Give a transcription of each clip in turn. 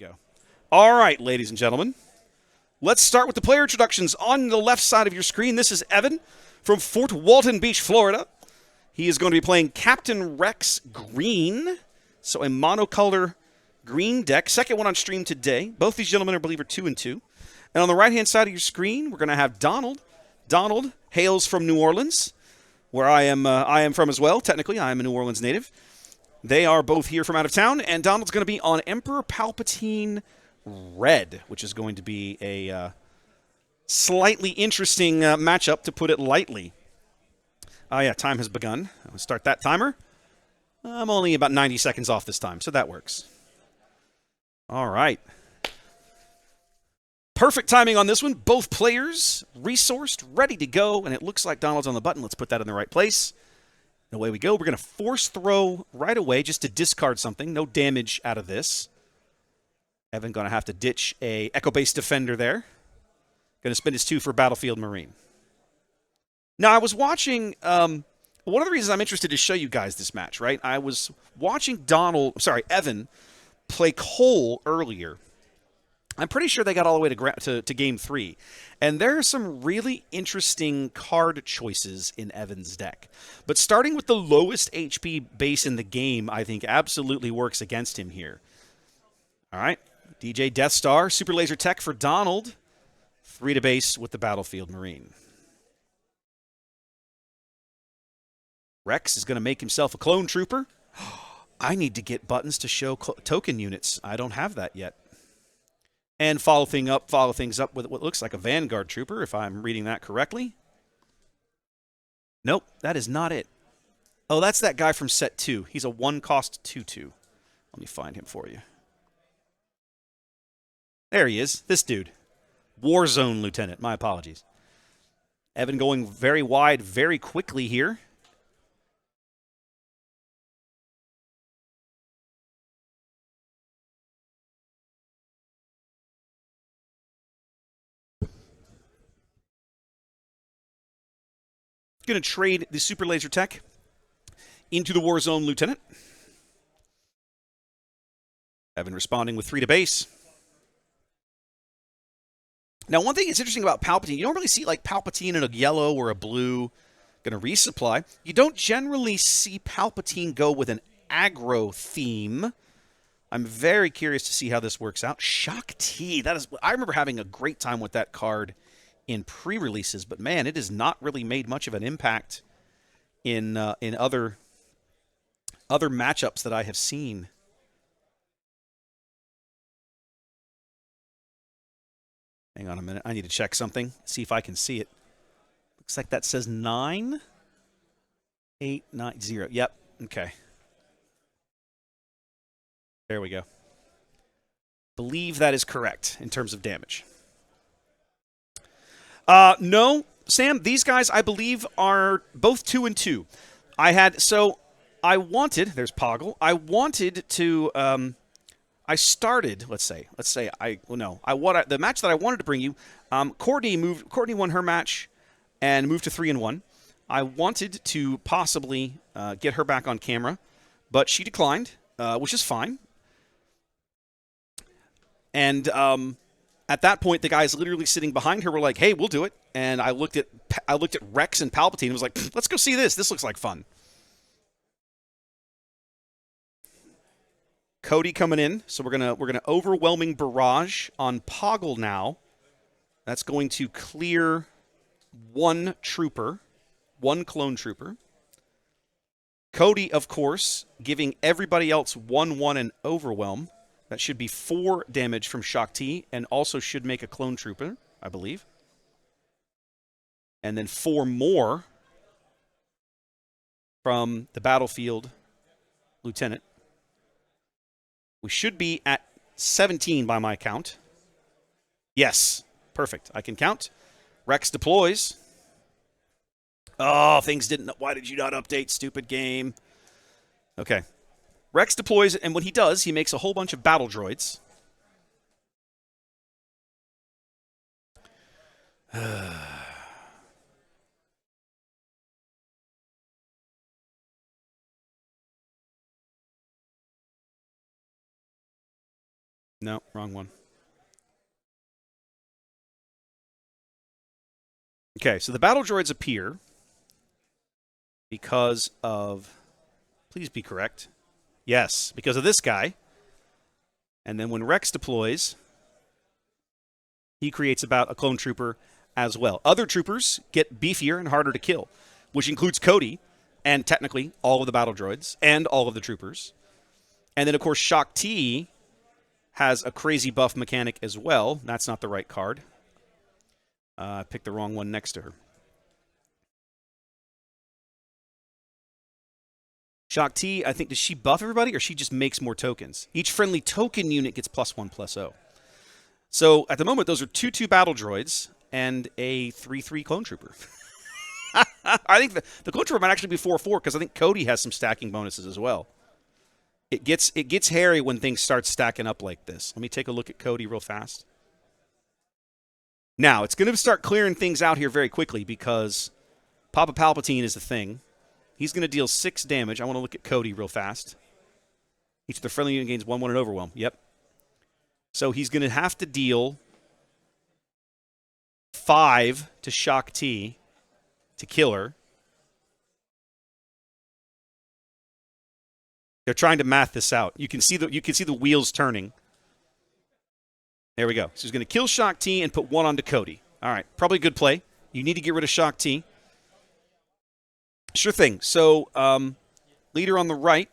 go. All right, ladies and gentlemen. Let's start with the player introductions. On the left side of your screen, this is Evan from Fort Walton Beach, Florida. He is going to be playing Captain Rex Green, so a monocolor green deck. Second one on stream today. Both these gentlemen, I believe, are 2 and 2. And on the right-hand side of your screen, we're going to have Donald. Donald hails from New Orleans, where I am from as well. Technically, I am a New Orleans native. They are both here from out of town, and Donald's going to be on Emperor Palpatine Red, which is going to be a slightly interesting matchup, to put it lightly. Yeah, time has begun. I'm going to start that timer. I'm only about 90 seconds off this time, so that works. All right. Perfect timing on this one. Both players resourced, ready to go, and it looks like Donald's on the button. Let's put that in the right place. And away we go. We're going to force throw right away just to discard something. No damage out of this. Evan going to have to ditch a Echo-based Defender there. Going to spend his 2 for Battlefield Marine. Now, I was watching, one of the reasons I'm interested to show you guys this match, right? I was watching Evan play Cole earlier. I'm pretty sure they got all the way to Game 3. And there are some really interesting card choices in Evan's deck. But starting with the lowest HP base in the game, I think absolutely works against him here. All right. DJ Death Star, Super Laser Tech for Donald. 3 to base with the Battlefield Marine. Rex is going to make himself a Clone Trooper. I need to get buttons to show token units. I don't have that yet. And follow things up with what looks like a Vanguard Trooper, if I'm reading that correctly. Nope, that is not it. Oh, that's that guy from set 2. He's a 1-cost 2/2. Let me find him for you. There he is, this dude. Warzone Lieutenant, my apologies. Evan going very wide very quickly here. Going to trade the Super Laser Tech into the Warzone Lieutenant. Evan responding with 3 to base. Now, one thing that's interesting about Palpatine, you don't really see like Palpatine in a yellow or a blue going to resupply. You don't generally see Palpatine go with an aggro theme. I'm very curious to see how this works out. Shock T, I remember having a great time with that card in pre-releases, but man, it has not really made much of an impact in other matchups that I have seen. Hang on a minute. I need to check something, see if I can see it. Looks like that says 9890. Yep, okay. There we go. Believe that is correct in terms of damage. No, Sam, these guys, I believe, are both 2 and 2. There's Poggle. The match that I wanted to bring you, Courtney won her match and moved to 3 and 1. I wanted to possibly get her back on camera, but she declined, which is fine. And at that point, the guys literally sitting behind her were like, "Hey, we'll do it." And I looked at Rex and Palpatine and was like, "Let's go see this. This looks like fun." Cody coming in, so we're gonna overwhelming barrage on Poggle now. That's going to clear 1 trooper, 1 clone trooper. Cody, of course, giving everybody else 1/1 and overwhelm. That should be 4 damage from Shock T, and also should make a clone trooper, I believe. And then 4 more from the Battlefield Lieutenant. We should be at 17 by my count. Yes, perfect. I can count. Rex deploys. Oh, things didn't... Why did you not update, stupid game? Okay. Rex deploys, and what he does, he makes a whole bunch of battle droids. No, wrong one. Okay, so the battle droids appear because of... Please be correct. Yes, because of this guy. And then when Rex deploys, he creates about a clone trooper as well. Other troopers get beefier and harder to kill, which includes Cody and technically all of the battle droids and all of the troopers. And then, of course, Shaak Ti has a crazy buff mechanic as well. That's not the right card. I picked the wrong one next to her. Shaak Ti, I think, does she buff everybody or she just makes more tokens? Each friendly token unit gets +1/+0. So at the moment, those are 2/2 battle droids and a 3/3 clone trooper. I think the clone trooper might actually be 4/4 because I think Cody has some stacking bonuses as well. It gets hairy when things start stacking up like this. Let me take a look at Cody real fast. Now, it's going to start clearing things out here very quickly because Papa Palpatine is the thing. He's going to deal 6 damage. I want to look at Cody real fast. Each of the friendly unit gains 1/1 and overwhelm. Yep. So he's going to have to deal 5 to Shaak Ti to kill her. They're trying to math this out. You can see the wheels turning. There we go. So he's going to kill Shaak Ti and put 1 onto Cody. All right, probably a good play. You need to get rid of Shaak Ti. Sure thing. So leader on the right.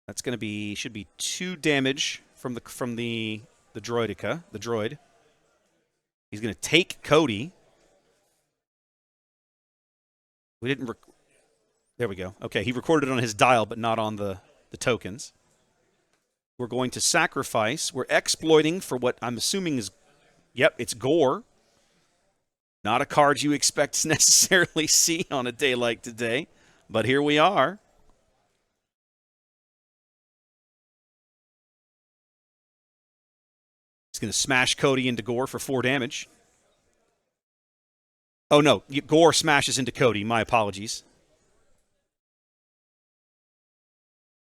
That's going to should be 2 damage from the droidica, the droid. He's going to take Cody. We didn't. There we go. Okay, he recorded it on his dial, but not on the tokens. We're going to sacrifice. We're exploiting for what I'm assuming is, yep, it's gore. Not a card you expect to necessarily see on a day like today, but here we are. He's going to smash Cody into Gore for 4 damage. Oh, no. Gore smashes into Cody. My apologies.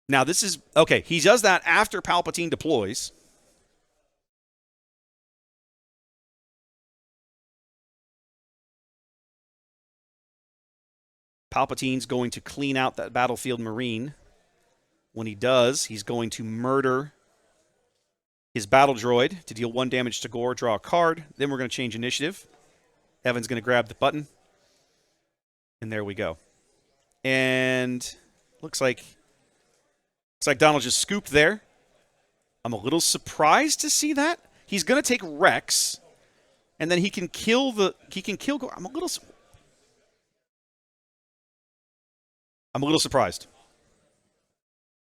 Now, this is... Okay, he does that after Palpatine deploys. Palpatine's going to clean out that battlefield Marine. When he does, he's going to murder his battle droid to deal 1 damage to Gore, draw a card. Then we're going to change initiative. Evan's going to grab the button. And there we go. And looks like Donald just scooped there. I'm a little surprised to see that. He's going to take Rex, and then he can kill Gore. I'm a little surprised.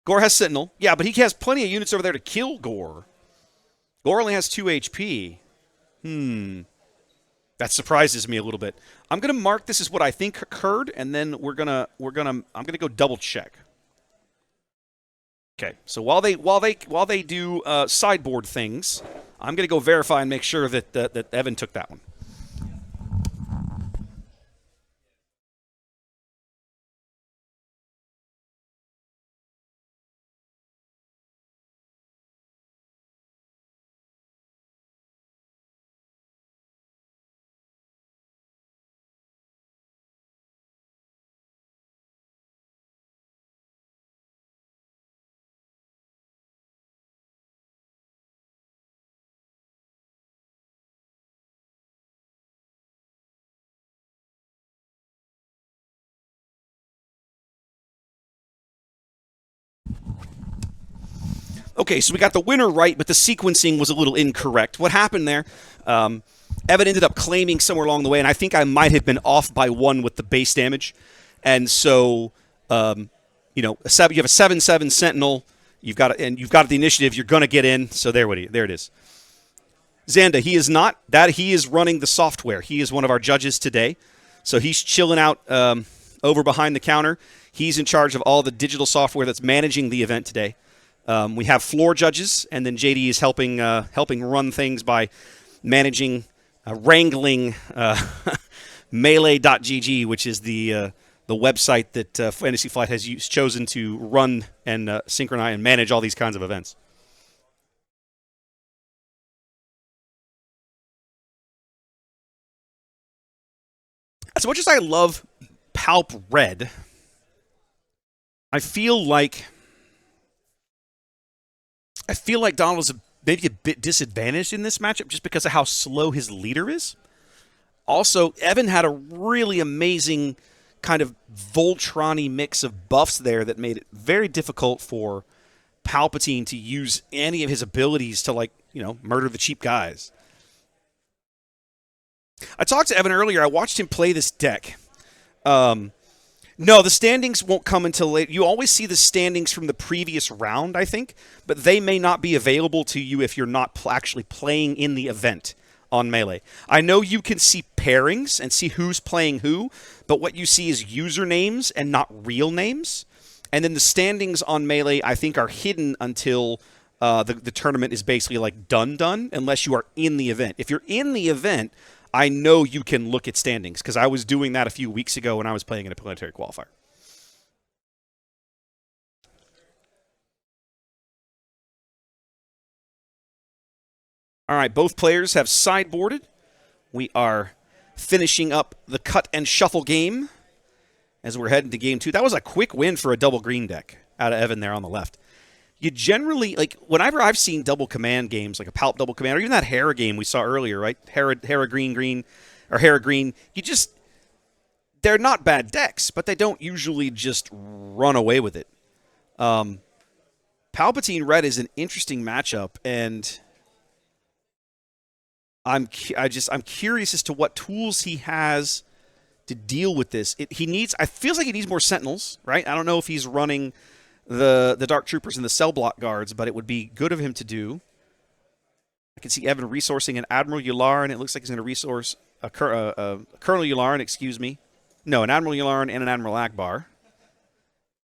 Gore has Sentinel. Yeah, but he has plenty of units over there to kill Gore. Gore only has 2 HP. That surprises me a little bit. I'm going to mark this as what I think occurred, and then I'm going to go double check. Okay, so while they do sideboard things, I'm going to go verify and make sure that Evan took that one. Okay, so we got the winner right, but the sequencing was a little incorrect. What happened there? Evan ended up claiming somewhere along the way, and I think I might have been off by 1 with the base damage. And so, you have a 7/7 Sentinel. You've got the initiative. You're going to get in. So there it is. Xanda, he is not that. He is running the software. He is one of our judges today. So he's chilling out over behind the counter. He's in charge of all the digital software that's managing the event today. We have floor judges, and then JD is helping run things by managing, wrangling Melee.gg, which is the website that Fantasy Flight has chosen to run and synchronize and manage all these kinds of events. As much as I love Palp Red, I feel like Donald is maybe a bit disadvantaged in this matchup just because of how slow his leader is. Also, Evan had a really amazing kind of Voltron-y mix of buffs there that made it very difficult for Palpatine to use any of his abilities to, like, murder the cheap guys. I talked to Evan earlier. I watched him play this deck. No, the standings won't come until late. You always see the standings from the previous round, I think, but they may not be available to you if you're not actually playing in the event on Melee. I know you can see pairings and see who's playing who, but what you see is usernames and not real names. And then the standings on Melee, I think, are hidden until the tournament is basically like done, unless you are in the event. If you're in the event, I know you can look at standings because I was doing that a few weeks ago when I was playing in a Planetary Qualifier. All right, both players have sideboarded. We are finishing up the cut and shuffle game as we're heading to game 2. That was a quick win for a double green deck out of Evan there on the left. You generally, like, whenever I've seen double command games, like a Palp double command, or even that Hera game we saw earlier, right? Hera green, or Hera green, they're not bad decks, but they don't usually just run away with it. Palpatine red is an interesting matchup, and I'm curious as to what tools he has to deal with this. It feels like he needs more Sentinels, right? I don't know if he's running the Dark Troopers and the Cell Block Guards, but it would be good of him to do. I can see Evan resourcing an Admiral Yularen. It looks like he's going to resource a Colonel Yularen, excuse me. No, an Admiral Yularen and an Admiral Akbar.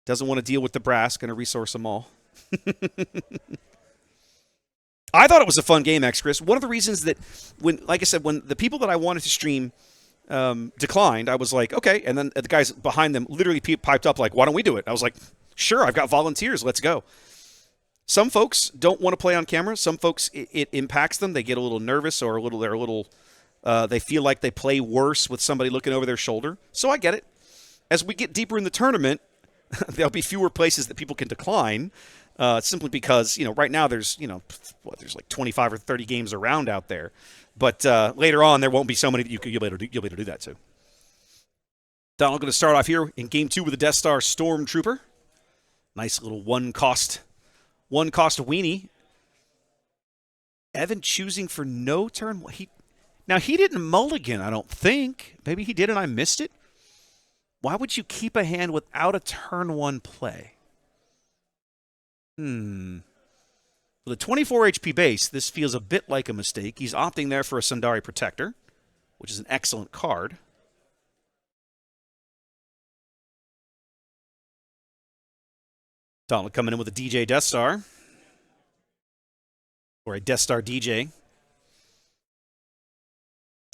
Doesn't want to deal with the brass. Going to resource them all. I thought it was a fun game, Chris. One of the reasons that when the people that I wanted to stream declined, I was like, okay. And then the guys behind them literally piped up like, why don't we do it? I was like, sure, I've got volunteers. Let's go. Some folks don't want to play on camera. Some folks, it impacts them. They get a little nervous or they feel like they play worse with somebody looking over their shoulder. So I get it. As we get deeper in the tournament, there'll be fewer places that people can decline simply because, right now there's like 25 or 30 games around out there. But later on, there won't be so many that you'll be able to do that to. Donald going to start off here in game 2 with a Death Star Stormtrooper. Nice little one cost weenie. Evan choosing for no turn. He didn't mulligan, I don't think. Maybe he did and I missed it. Why would you keep a hand without a turn 1 play? With a 24 HP base, this feels a bit like a mistake. He's opting there for a Sundari Protector, which is an excellent card. Donald coming in with a DJ Death Star. Or a Death Star DJ.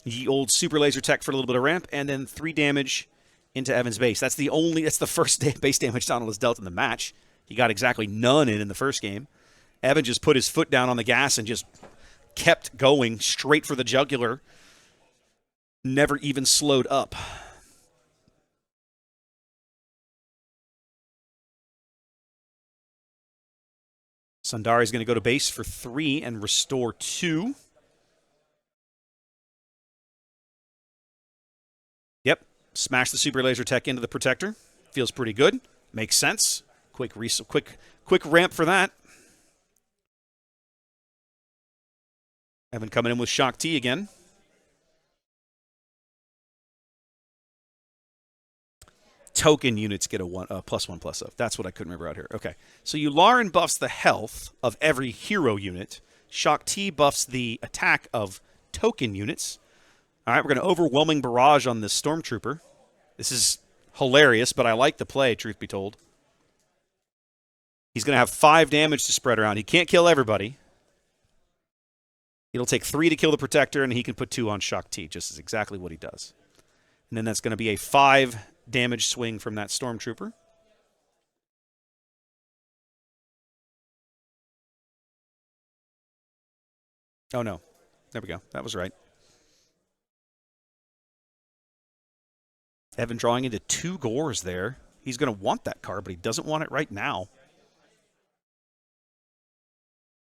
Ye old Super Laser Tech for a little bit of ramp, and then 3 damage into Evan's base. That's the first base damage Donald has dealt in the match. He got exactly none in the first game. Evan just put his foot down on the gas and just kept going straight for the jugular. Never even slowed up. Sundari's going to go to base for 3 and restore 2. Yep. Smash the Super Laser Tech into the Protector. Feels pretty good. Makes sense. Quick ramp for that. Evan coming in with Shock T again. Token units get a +1/+0. That's what I couldn't remember out here. Okay. So Yularen buffs the health of every hero unit. Shock T buffs the attack of token units. All right, we're going to overwhelming barrage on this Stormtrooper. This is hilarious, but I like the play, truth be told. He's going to have 5 damage to spread around. He can't kill everybody. It'll take 3 to kill the Protector, and he can put 2 on Shock T, just as exactly what he does. And then that's going to be a 5 damage swing from that Stormtrooper. Oh, no. There we go. That was right. Evan drawing into 2 Gores there. He's going to want that card, but he doesn't want it right now.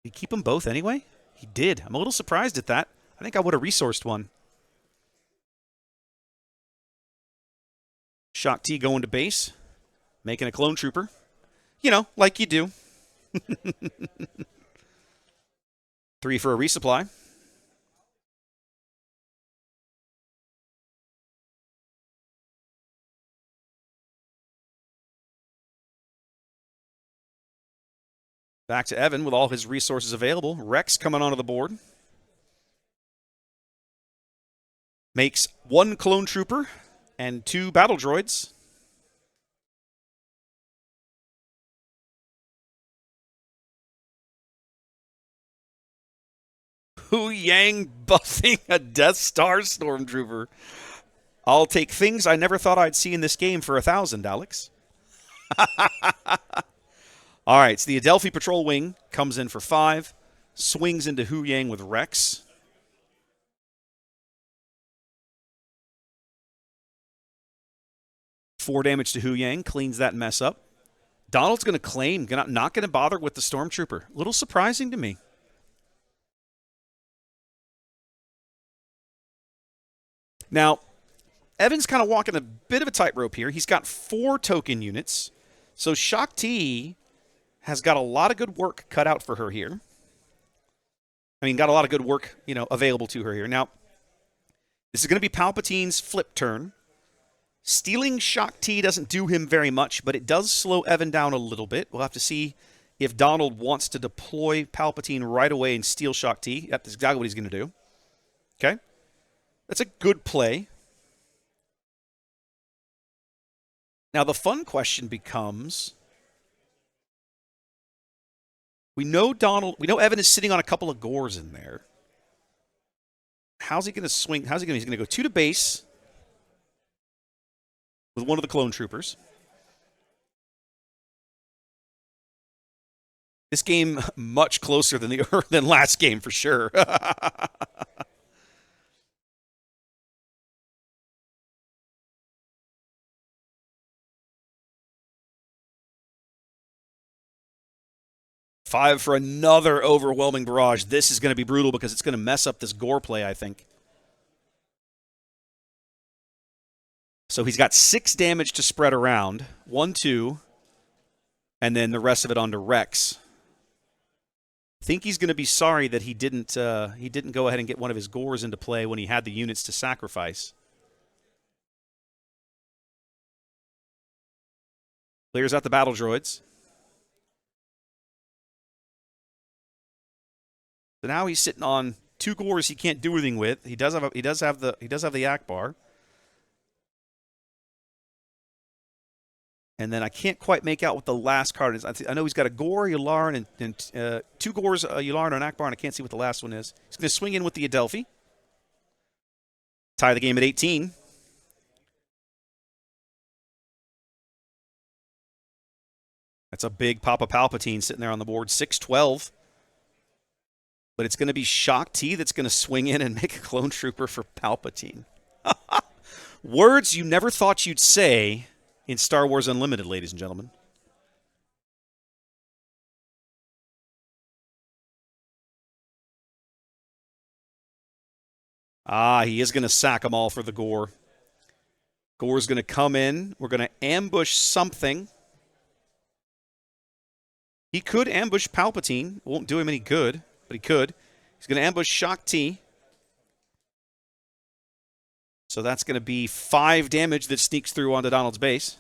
Did he keep them both anyway? He did. I'm a little surprised at that. I think I would have resourced one. Shock T going to base. Making a clone trooper. You know, like you do. 3 for a resupply. Back to Evan with all his resources available. Rex coming onto the board. Makes 1 clone trooper and 2 battle droids. Hu Yang buffing a Death Star Stormtrooper. I'll take things I never thought I'd see in this game for 1,000, Alex. All right, so the Adelphi Patrol Wing comes in for 5. Swings into Hu Yang with Rex. Four damage to Hu Yang, cleans that mess up. Donald's going to claim, not going to bother with the Stormtrooper. A little surprising to me. Now, Evan's kind of walking a bit of a tightrope here. He's got 4 token units. So Shock T has got a lot of good work cut out for her here. I mean, got a lot of good work, available to her here. Now, this is going to be Palpatine's flip turn. Stealing Shock T doesn't do him very much, but it does slow Evan down a little bit. We'll have to see if Donald wants to deploy Palpatine right away and steal Shock T. That's exactly what he's going to do. Okay? That's a good play. Now, the fun question becomes, we know Evan is sitting on a couple of Gores in there. How's he going to swing? He's going to go 2 to base with 1 of the clone troopers. This game much closer than last game for sure. Five for another overwhelming barrage. This is going to be brutal because it's going to mess up this Gore play, I think. So he's got 6 damage to spread around. 1, 2, and then the rest of it onto Rex. I think he's going to be sorry that he didn't go ahead and get one of his Gores into play when he had the units to sacrifice. Clears out the battle droids. So now he's sitting on 2 Gores he can't do anything with. He does have the Akbar. And then I can't quite make out what the last card is. I know he's got a Gore, Yularen, and 2 Gores, Yularen, and Akbar, and I can't see what the last one is. He's going to swing in with the Adelphi. Tie the game at 18. That's a big Papa Palpatine sitting there on the board. 6-12. But it's going to be Shock T that's going to swing in and make a clone trooper for Palpatine. Words you never thought you'd say in Star Wars Unlimited, ladies and gentlemen. He is going to sack them all for the Gore. Gore's going to come in. We're going to ambush something. He could ambush Palpatine. Won't do him any good, but he could. He's going to ambush Shock T. So that's going to be 5 damage that sneaks through onto Donald's base.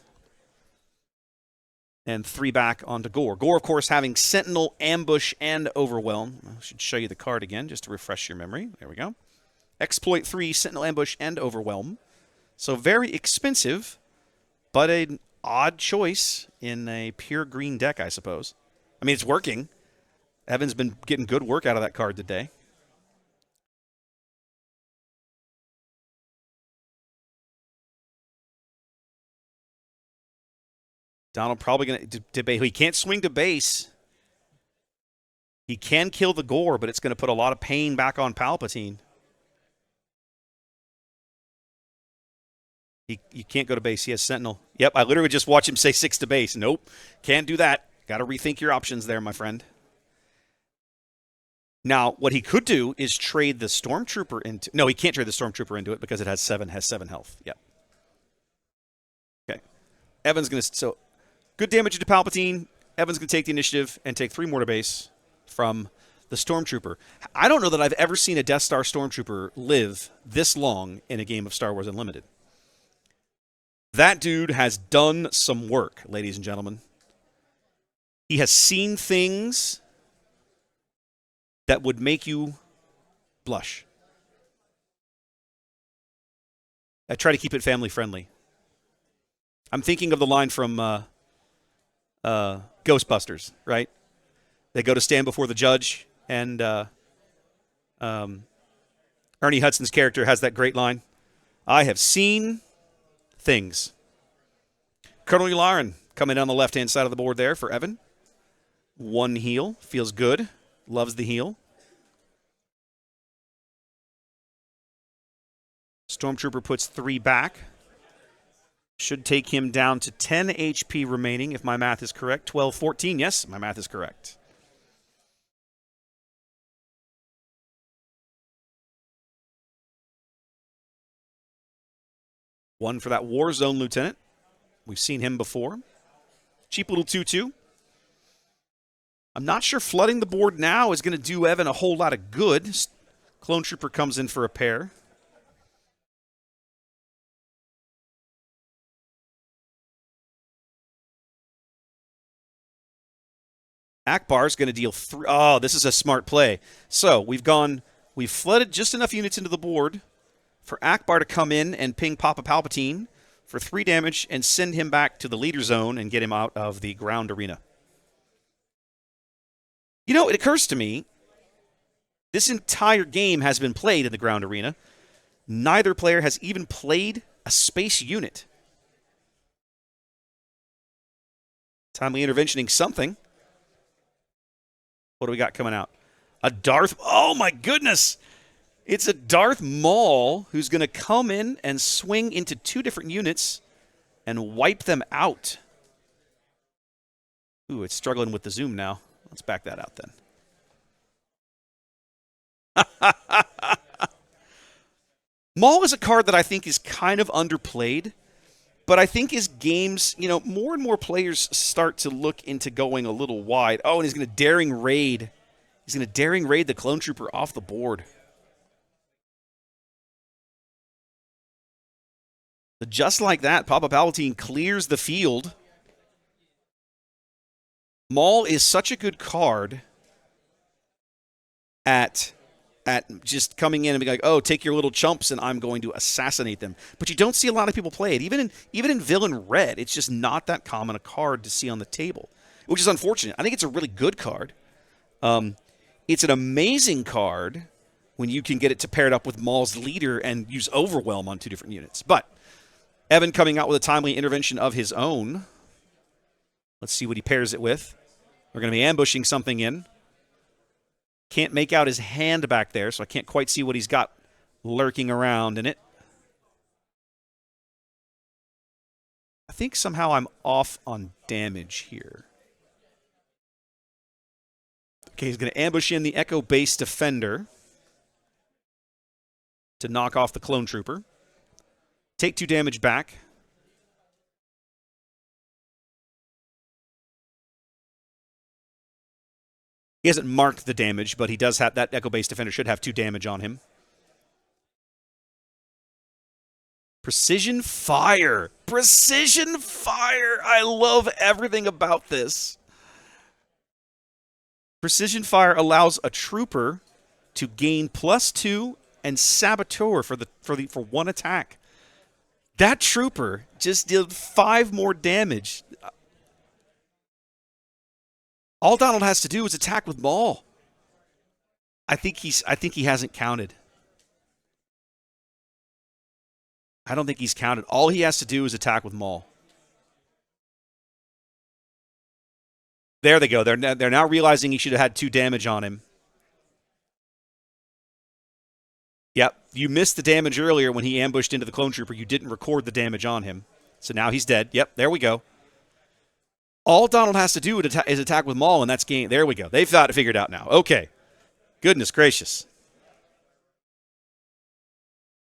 And 3 back onto Gore. Gore, of course, having Sentinel, Ambush, and Overwhelm. I should show you the card again just to refresh your memory. There we go. Exploit 3, Sentinel, Ambush, and Overwhelm. So very expensive, but an odd choice in a pure green deck, I suppose. I mean, it's working. Evan's been getting good work out of that card today. Donald probably going to debate. He can't swing to base. He can kill the Gore, but it's going to put a lot of pain back on Palpatine. You can't go to base. He has Sentinel. Yep, I literally just watched him say 6 to base. Nope, can't do that. Got to rethink your options there, my friend. Now, what he could do is trade the Stormtrooper into... No, he can't trade the Stormtrooper into it because it has 7 health. Yep. Okay. Evan's going to... So, good damage to Palpatine. Evan's going to take the initiative and take 3 more to base from the Stormtrooper. I don't know that I've ever seen a Death Star Stormtrooper live this long in a game of Star Wars Unlimited. That dude has done some work, ladies and gentlemen. He has seen things that would make you blush. I try to keep it family friendly. I'm thinking of the line from Ghostbusters, right? They go to stand before the judge, and Ernie Hudson's character has that great line, "I have seen things." Colonel Yularen coming down the left-hand side of the board there for Evan. 1 heal. Feels good. Loves the heal. Stormtrooper puts 3 back. Should take him down to 10 HP remaining, if my math is correct. 12, 14. Yes, my math is correct. One for that Warzone Lieutenant. We've seen him before. Cheap little 2-2. I'm not sure flooding the board now is going to do Evan a whole lot of good. Clone Trooper comes in for a pair. Akbar's going to deal 3. Oh, this is a smart play. So we've flooded just enough units into the board for Akbar to come in and ping Papa Palpatine for 3 damage and send him back to the leader zone and get him out of the ground arena. You know, it occurs to me, this entire game has been played in the ground arena. Neither player has even played a space unit. Timely interventioning something. What do we got coming out? A Darth... Oh, my goodness! It's a Darth Maul who's going to come in and swing into 2 different units and wipe them out. Ooh, it's struggling with the zoom now. Let's back that out then. Maul is a card that I think is kind of underplayed, but I think as games, more and more players start to look into going a little wide. Oh, and he's going to daring raid. He's going to daring raid the Clone Trooper off the board. But just like that, Papa Palpatine clears the field. Maul is such a good card at just coming in and being like, oh, take your little chumps and I'm going to assassinate them. But you don't see a lot of people play it. Even in Villain Red, it's just not that common a card to see on the table, which is unfortunate. I think it's a really good card. It's an amazing card when you can get it to pair it up with Maul's leader and use Overwhelm on 2 different units. But Evan coming out with a timely intervention of his own. Let's see what he pairs it with. We're going to be ambushing something in. Can't make out his hand back there, so I can't quite see what he's got lurking around in it. I think somehow I'm off on damage here. Okay, he's going to ambush in the Echo Base Defender to knock off the Clone Trooper. Take 2 damage back. He hasn't marked the damage, but he does have that Echo Base Defender should have 2 damage on him. Precision Fire. Precision Fire. I love everything about this. Precision Fire allows a trooper to gain +2 and Saboteur for 1 attack. That trooper just did 5 more damage. All Donald has to do is attack with Maul. I think he hasn't counted. I don't think he's counted. All he has to do is attack with Maul. There they go. They're now realizing he should have had 2 damage on him. Yep, you missed the damage earlier when he ambushed into the clone trooper. You didn't record the damage on him. So now he's dead. Yep, there we go. All Donald has to do is attack with Maul, and that's game. There we go. They've got it figured out now. Okay. Goodness gracious.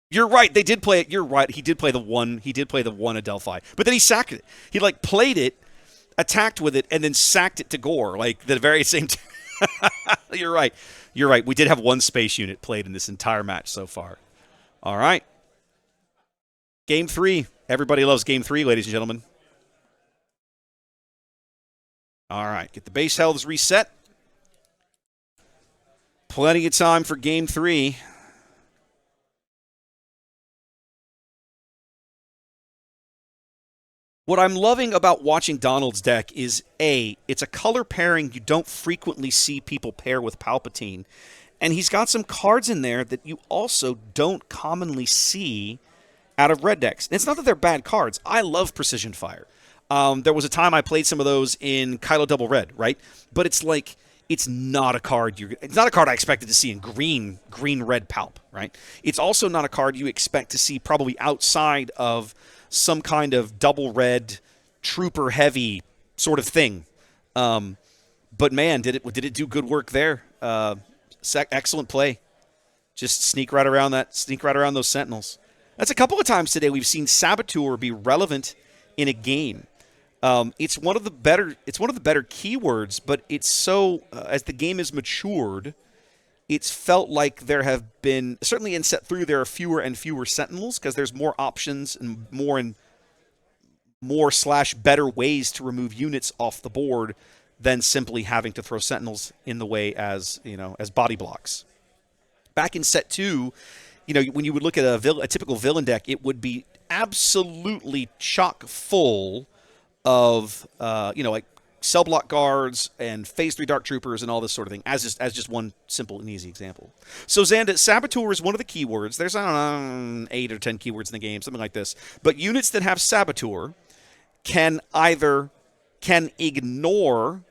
You're right. They did play it. You're right. He did play the one. He did play the one Adelphi. But then he sacked it. He, like, played it, attacked with it, and then sacked it to Gore, like, the very same time. You're right. You're right. We did have one space unit played in this entire match so far. All right. Game 3. Everybody loves Game 3, ladies and gentlemen. All right. Get the base healths reset. Plenty of time for Game 3. What I'm loving about watching Donald's deck is, A, it's a color pairing you don't frequently see people pair with Palpatine. And he's got some cards in there that you also don't commonly see out of red decks. And it's not that they're bad cards. I love Precision Fire. There was a time I played some of those in Kylo Double Red, right? But it's like, it's not a card I expected to see in green red Palp, right? It's also not a card you expect to see probably outside of some kind of double red trooper heavy sort of thing. But man, did it do good work there. Excellent play. Just sneak right around those Sentinels. That's a couple of times today we've seen Saboteur be relevant in a game. It's one of the better keywords, but it's so as the game has matured, it's felt like there have been, certainly in set 3, there are fewer and fewer Sentinels because there's more options and more / better ways to remove units off the board than simply having to throw Sentinels in the way as body blocks. Back in set 2, when you would look at a typical villain deck, it would be absolutely chock full of like cell block guards and phase 3 dark troopers and all this sort of thing, as just one simple and easy example. So Xanda, Saboteur is one of the keywords. There's, I don't know, 8 or 10 keywords in the game, something like this. But units that have Saboteur can ignore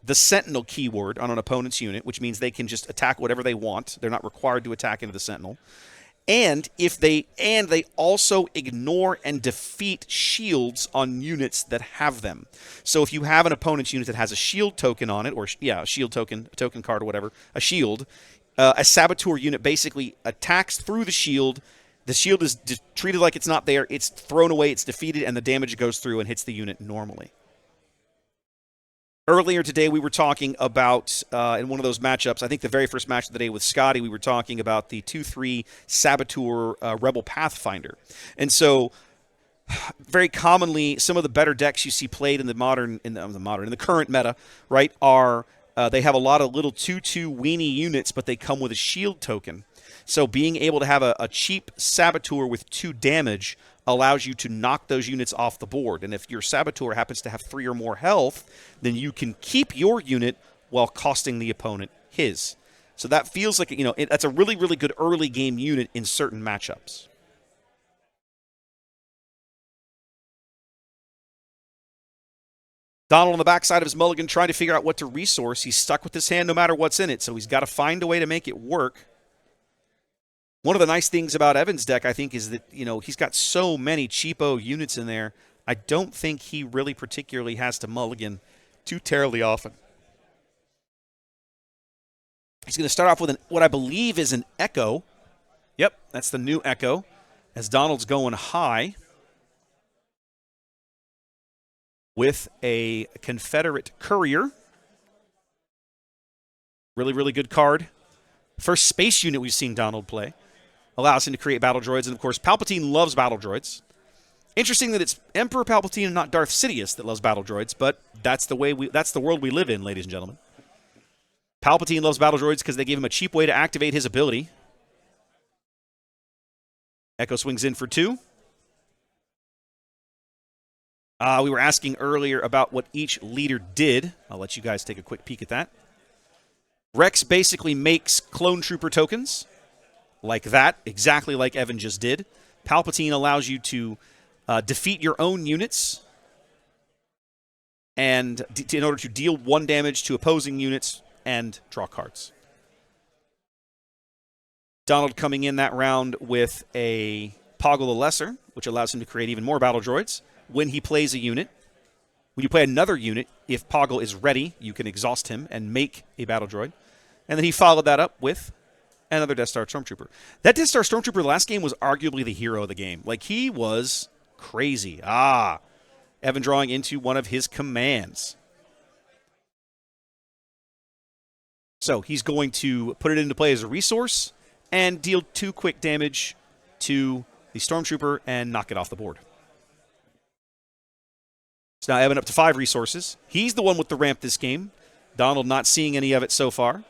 the Sentinel keyword on an opponent's unit, which means they can just attack whatever they want. They're not required to attack into the Sentinel. And they also ignore and defeat shields on units that have them. So if you have an opponent's unit that has a shield token on it, a shield token, a token card or whatever, a shield, a Saboteur unit basically attacks through the shield. The shield is treated like it's not there. It's thrown away, it's defeated, and the damage goes through and hits the unit normally. Earlier today, we were talking about, in one of those matchups, I think the very first match of the day with Scotty, we were talking about the 2/3 Saboteur Rebel Pathfinder. And so, very commonly, some of the better decks you see played in the current meta, right, are they have a lot of little 2/2 weenie units, but they come with a shield token. So being able to have a cheap Saboteur with 2 damage allows you to knock those units off the board. And if your Saboteur happens to have 3 or more health, then you can keep your unit while costing the opponent his. So that feels like, that's a really, really good early game unit in certain matchups. Donald on the backside of his mulligan trying to figure out what to resource. He's stuck with his hand no matter what's in it, so he's got to find a way to make it work. One of the nice things about Evan's deck, I think, is that, he's got so many cheapo units in there. I don't think he really particularly has to mulligan too terribly often. He's going to start off with what I believe is an Echo. Yep, that's the new Echo, as Donald's going high with a Confederate Courier. Really, really good card. First space unit we've seen Donald play. Allows him to create battle droids, and of course, Palpatine loves battle droids. Interesting that it's Emperor Palpatine and not Darth Sidious that loves battle droids, but that's the world we live in, ladies and gentlemen. Palpatine loves battle droids because they gave him a cheap way to activate his ability. Echo swings in for 2. We were asking earlier about what each leader did. I'll let you guys take a quick peek at that. Rex basically makes clone trooper tokens. Like that, exactly like Evan just did. Palpatine allows you to defeat your own units and in order to deal 1 damage to opposing units and draw cards. Donald coming in that round with a Poggle the Lesser, which allows him to create even more battle droids when he plays a unit. When you play another unit, if Poggle is ready, you can exhaust him and make a battle droid. And then he followed that up with another Death Star Stormtrooper. That Death Star Stormtrooper last game was arguably the hero of the game. Like, he was crazy. Evan drawing into one of his commands. So he's going to put it into play as a resource and deal 2 quick damage to the Stormtrooper and knock it off the board. So now Evan up to 5 resources. He's the one with the ramp this game. Donald not seeing any of it so far.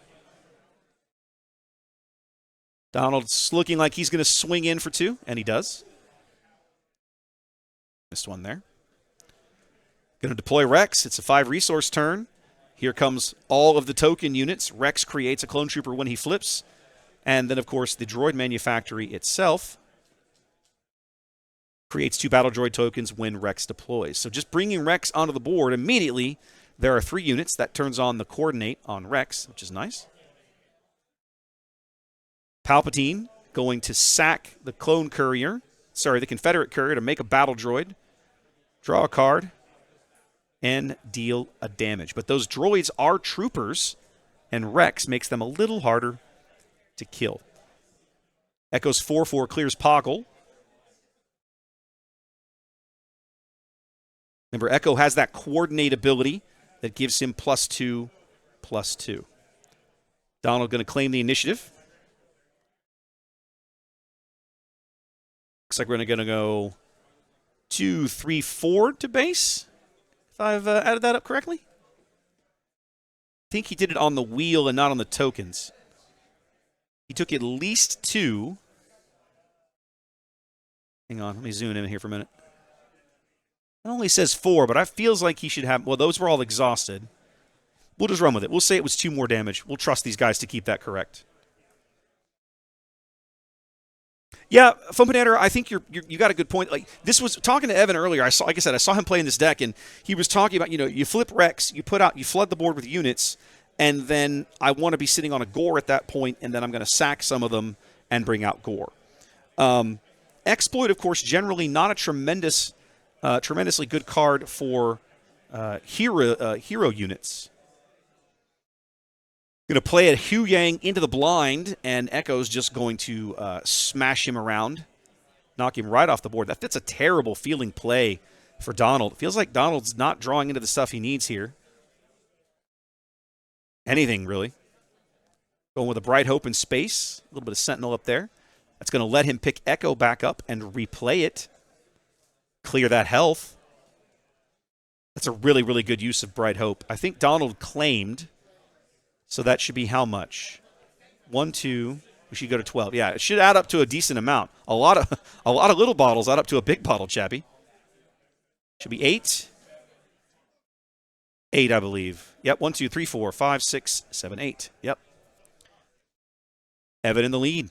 Donald's looking like he's going to swing in for 2, and he does. Missed one there. Going to deploy Rex. It's a 5 resource turn. Here comes all of the token units. Rex creates a clone trooper when he flips. And then, of course, the droid manufactory itself creates 2 battle droid tokens when Rex deploys. So just bringing Rex onto the board, immediately there are 3 units. That turns on the coordinate on Rex, which is nice. Palpatine going to sack the clone courier, the Confederate courier, to make a battle droid, draw a card, and deal a damage. But those droids are troopers, and Rex makes them a little harder to kill. Echoes 4/4 clears Poggle. Remember, Echo has that coordinate ability that gives him +2/+2. Donald going to claim the initiative. Looks like we're going to go 2, 3, 4 to base, if I've added that up correctly. I think he did it on the wheel and not on the tokens. He took at least 2. Hang on, let me zoom in here for a minute. It only says 4, but it feels like he should have... Well, those were all exhausted. We'll just run with it. We'll say it was 2 more damage. We'll trust these guys to keep that correct. Yeah, Funpanator, I think you got a good point. Like, this was talking to Evan earlier. I saw him playing this deck, and he was talking about, you flip Rex, you flood the board with units, and then I want to be sitting on a Gore at that point, and then I'm going to sack some of them and bring out Gore. Exploit, of course, generally not a tremendously good card for hero units. Going to play a Hu Yang into the blind, and Echo's just going to smash him around, knock him right off the board. That's a terrible feeling play for Donald. It feels like Donald's not drawing into the stuff he needs here. Anything, really. Going with a Bright Hope in space. A little bit of Sentinel up there. That's going to let him pick Echo back up and replay it. Clear that health. That's a really, really good use of Bright Hope. I think Donald claimed... So that should be how much? 1, 2. We should go to 12. Yeah, it should add up to a decent amount. A lot of little bottles add up to a big bottle, Chappie. Should be 8. 8, I believe. Yep. 1, 2, 3, 4, 5, 6, 7, 8. Yep. Evan in the lead.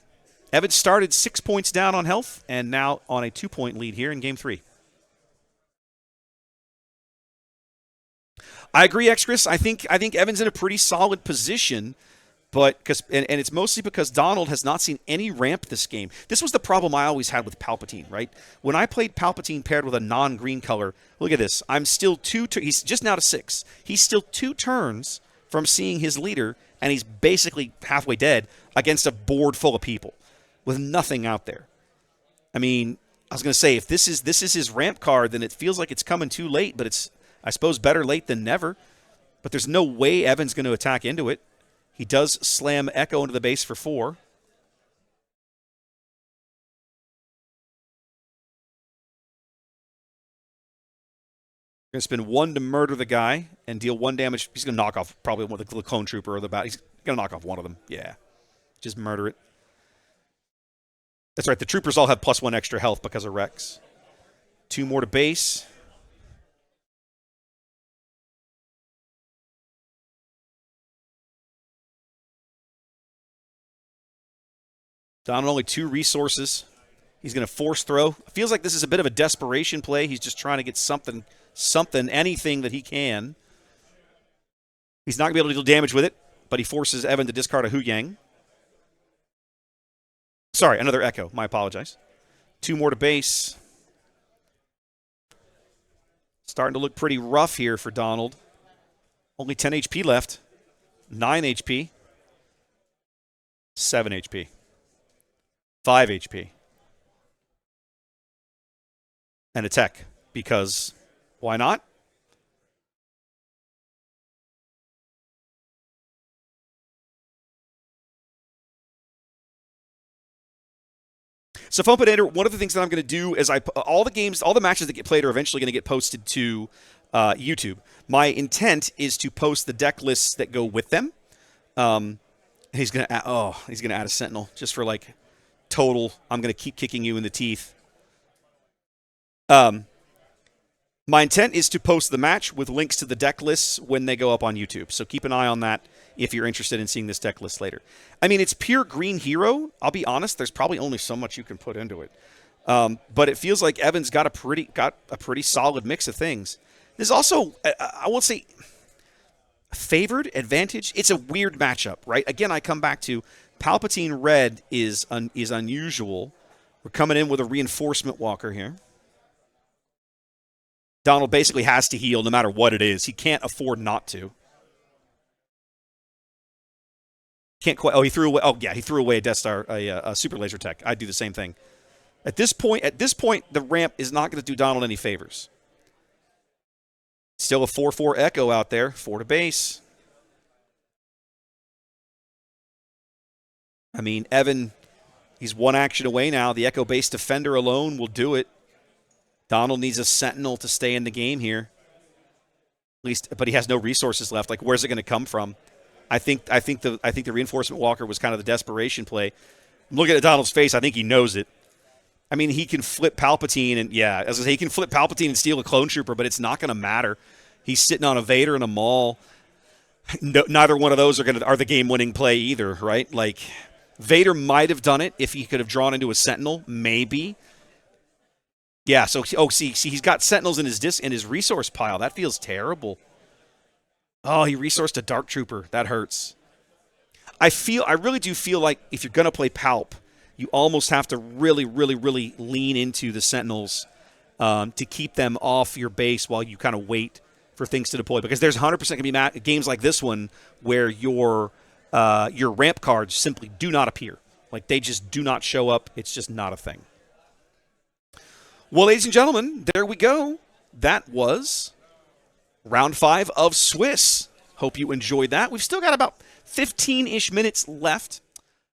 Evan started 6 points down on health and now on a 2-point lead here in Game 3. I agree, X-Chris. I think Evan's in a pretty solid position, but and it's mostly because Donald has not seen any ramp this game. This was the problem I always had with Palpatine, right? When I played Palpatine paired with a non-green color, look at this. I'm still he's just now to 6. He's still 2 turns from seeing his leader, and he's basically halfway dead against a board full of people with nothing out there. I mean, I was going to say, if this is his ramp card, then it feels like it's coming too late, but it's, I suppose, better late than never. But there's no way Evan's going to attack into it. He does slam Echo into the base for 4. Going to spend 1 to murder the guy and deal 1 damage. He's going to knock off probably one of the clone trooper or the bat. He's going to knock off one of them. Yeah. Just murder it. That's right. The troopers all have +1 extra health because of Rex. 2 more to base. Donald only 2 resources. He's going to force throw. Feels like this is a bit of a desperation play. He's just trying to get something, anything that he can. He's not going to be able to deal damage with it, but he forces Evan to discard a Hu Yang. Sorry, another Echo. My apologize. 2 more to base. Starting to look pretty rough here for Donald. Only 10 HP left. 9 HP. 7 HP. 5 HP. And a tech, because why not? So, Phone Potato, one of the things that I'm going to do is all the matches that get played are eventually going to get posted to YouTube. My intent is to post the deck lists that go with them. He's going to add a Sentinel just for like total. I'm going to keep kicking you in the teeth. My intent is to post the match with links to the deck lists when they go up on YouTube. So keep an eye on that if you're interested in seeing this deck list later. I mean, it's pure green hero. I'll be honest, there's probably only so much you can put into it. But it feels like Evan's got a pretty solid mix of things. There's also, I won't say favored advantage. It's a weird matchup, right? Again, I come back to Palpatine red is unusual. We're coming in with a reinforcement walker here. Donald basically has to heal no matter what it is. He can't afford not to. Can't quite. Oh, he threw away. Oh, yeah, he threw away a Death Star, a super laser tech. I'd do the same thing. At this point, the ramp is not going to do Donald any favors. Still a 4/4 Echo out there, 4 to base. I mean, Evan, he's 1 action away now. The Echo base defender alone will do it. Donald needs a Sentinel to stay in the game here. At least, but he has no resources left. Like, where's it going to come from? I think the reinforcement walker was kind of the desperation play. I'm looking at Donald's face. I think he knows it. I mean, he can flip Palpatine, and yeah, as I say, he can flip Palpatine and steal a clone trooper, but it's not going to matter. He's sitting on a Vader and a Maul. No, neither one of those are the game-winning play either, right? Like, Vader might have done it if he could have drawn into a Sentinel, maybe. Yeah, so see, he's got Sentinels in his resource pile. That feels terrible. Oh, he resourced a Dark Trooper. That hurts. I really do feel like if you're gonna play Palp, you almost have to really, really, really lean into the Sentinels to keep them off your base while you kind of wait for things to deploy. Because there's 100% gonna be games like this one where your ramp cards simply do not appear. Like, they just do not show up. It's just not a thing. Well, ladies and gentlemen, there we go. That was round 5 of Swiss. Hope you enjoyed that. We've still got about 15-ish minutes left